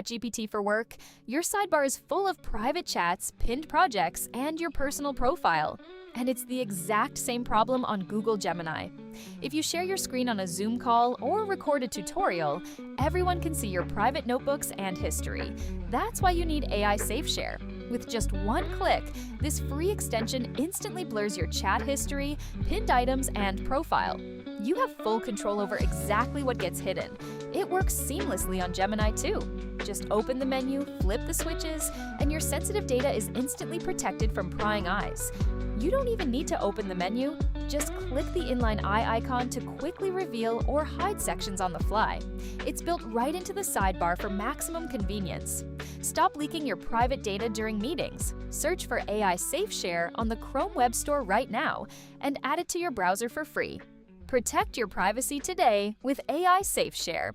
ChatGPT for work, your sidebar is full of private chats, pinned projects, and your personal profile. And it's the exact same problem on Google Gemini. If you share your screen on a Zoom call or record a tutorial, everyone can see your private notebooks and history. That's why you need AI Safe Share. With just one click, this free extension instantly blurs your chat history, pinned items, and profile. You have full control over exactly what gets hidden. It works seamlessly on Gemini too. Just open the menu, flip the switches, and your sensitive data is instantly protected from prying eyes. You don't even need to open the menu. Just click the inline eye icon to quickly reveal or hide sections on the fly. It's built right into the sidebar for maximum convenience. Stop leaking your private data during meetings. Search for AI Safe Share on the Chrome Web Store right now and add it to your browser for free. Protect your privacy today with AI Safe Share.